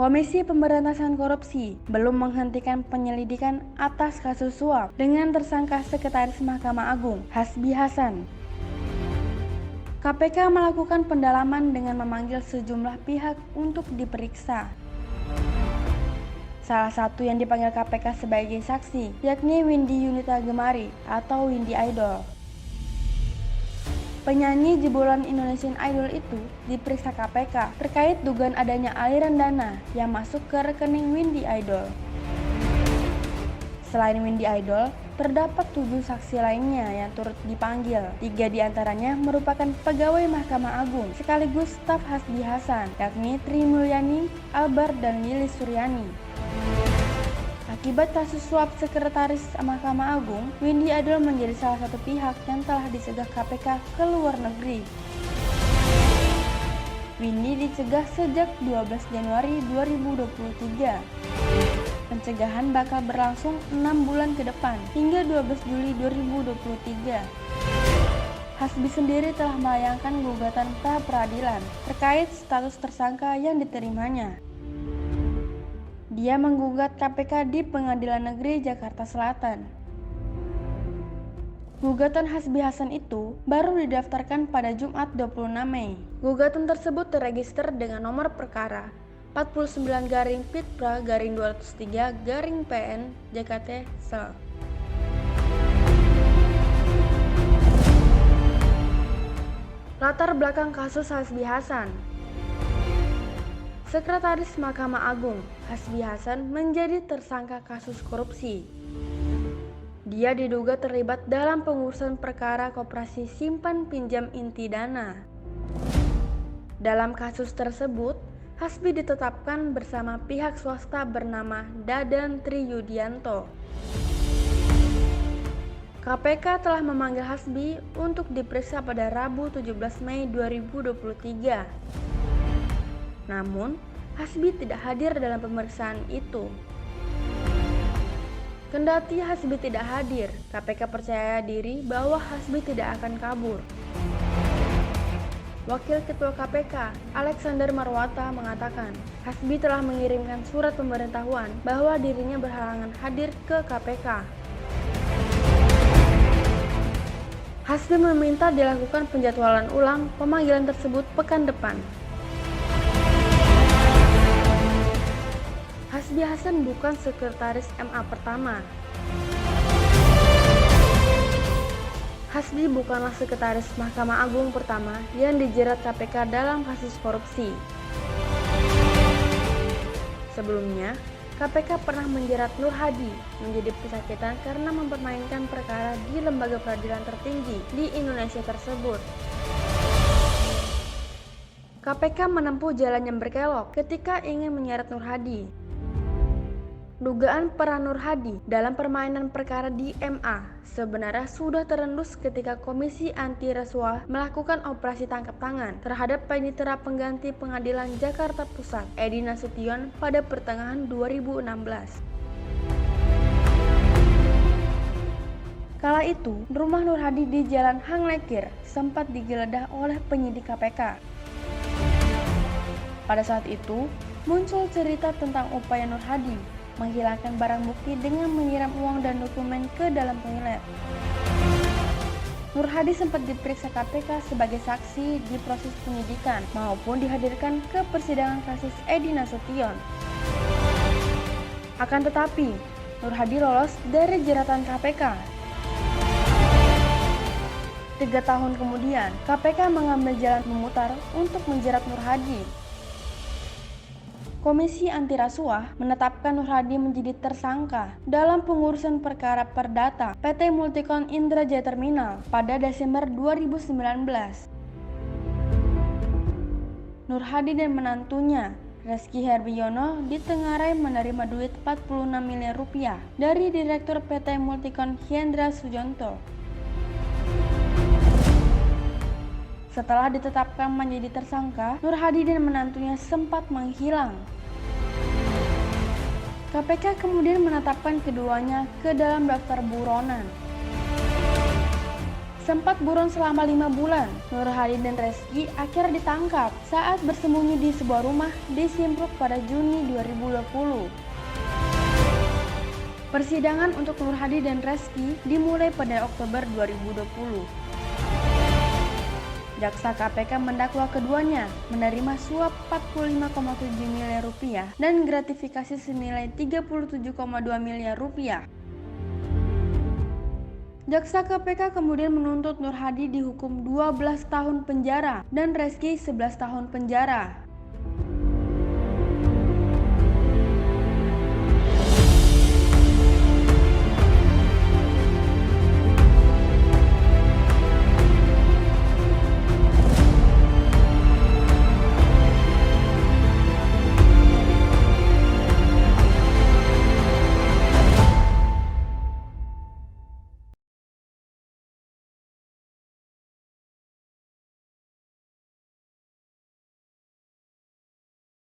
Komisi Pemberantasan Korupsi belum menghentikan penyelidikan atas kasus suap dengan tersangka Sekretaris Mahkamah Agung, Hasbi Hasan. KPK melakukan pendalaman dengan memanggil sejumlah pihak untuk diperiksa. Salah satu yang dipanggil KPK sebagai saksi, yakni Windy Yunita Gemari atau Windy Idol. Penyanyi jebolan Indonesian Idol itu diperiksa KPK terkait dugaan adanya aliran dana yang masuk ke rekening Windy Idol. Selain Windy Idol, terdapat 7 saksi lainnya yang turut dipanggil. 3 diantaranya merupakan pegawai Mahkamah Agung sekaligus staf Hasbi Hasan, yakni Tri Mulyani, Albar, dan Lilis Suryani. Akibat kasus suap Sekretaris Mahkamah Agung, Windy Idol menjadi salah satu pihak yang telah dicegah KPK ke luar negeri. Windy dicegah sejak 12 Januari 2023. Pencegahan bakal berlangsung 6 bulan ke depan, hingga 12 Juli 2023. Hasbi sendiri telah melayangkan gugatan pra peradilan terkait status tersangka yang diterimanya. Dia menggugat KPK di Pengadilan Negeri Jakarta Selatan. Gugatan Hasbi Hasan itu baru didaftarkan pada Jumat 26 Mei. Gugatan tersebut terregister dengan nomor perkara 49-Pitpra-203-PN JKT Sel. Latar belakang kasus Hasbi Hasan. Sekretaris Mahkamah Agung, Hasbi Hasan, menjadi tersangka kasus korupsi. Dia diduga terlibat dalam pengurusan perkara koperasi simpan pinjam inti dana. Dalam kasus tersebut, Hasbi ditetapkan bersama pihak swasta bernama Dadan Triyudianto. KPK telah memanggil Hasbi untuk diperiksa pada Rabu 17 Mei 2023. Namun, Hasbi tidak hadir dalam pemeriksaan itu. Kendati Hasbi tidak hadir, KPK percaya diri bahwa Hasbi tidak akan kabur. Wakil Ketua KPK, Alexander Marwata, mengatakan Hasbi telah mengirimkan surat pemberitahuan bahwa dirinya berhalangan hadir ke KPK. Hasbi meminta dilakukan penjadwalan ulang pemanggilan tersebut pekan depan. Hasbi Hasan bukan sekretaris MA pertama. Hasbi bukanlah sekretaris Mahkamah Agung pertama yang dijerat KPK dalam kasus korupsi. Sebelumnya, KPK pernah menjerat Nur Hadi menjadi pesakitan karena mempermainkan perkara di lembaga peradilan tertinggi di Indonesia tersebut. KPK menempuh jalan yang berkelok ketika ingin menyeret Nur Hadi. Dugaan peran Nur Hadi dalam permainan perkara di MA sebenarnya sudah terendus ketika Komisi Anti Rasuah melakukan operasi tangkap tangan terhadap panitera pengganti Pengadilan Jakarta Pusat, Edi Nasution, pada pertengahan 2016. Kala itu, rumah Nur Hadi di Jalan Hang Lekir sempat digeledah oleh penyidik KPK. Pada saat itu, muncul cerita tentang upaya Nur Hadi menghilangkan barang bukti dengan menyiram uang dan dokumen ke dalam toilet. Nur Hadi sempat diperiksa KPK sebagai saksi di proses penyidikan maupun dihadirkan ke persidangan kasus Edi Nasution. Akan tetapi, Nur Hadi lolos dari jeratan KPK. 3 tahun kemudian, KPK mengambil jalan memutar untuk menjerat Nur Hadi. Komisi Anti Rasuah menetapkan Nur Hadi menjadi tersangka dalam pengurusan perkara perdata PT Multicon Indra Jaya Terminal pada Desember 2019. Nur Hadi dan menantunya, Reski Herwiono, ditengarai menerima duit 46 miliar rupiah dari Direktur PT Multicon Hendra Sujonto. Setelah ditetapkan menjadi tersangka, Nur Hadi dan menantunya sempat menghilang. KPK kemudian menetapkan keduanya ke dalam daftar buronan. Sempat buron selama 5 bulan, Nur Hadi dan Reski akhirnya ditangkap saat bersembunyi di sebuah rumah di Simpruk pada Juni 2020. Persidangan untuk Nur Hadi dan Reski dimulai pada Oktober 2020. Jaksa KPK mendakwa keduanya menerima suap 45,7 miliar rupiah dan gratifikasi senilai 37,2 miliar rupiah. Jaksa KPK kemudian menuntut Nur Hadi dihukum 12 tahun penjara dan Reski 11 tahun penjara.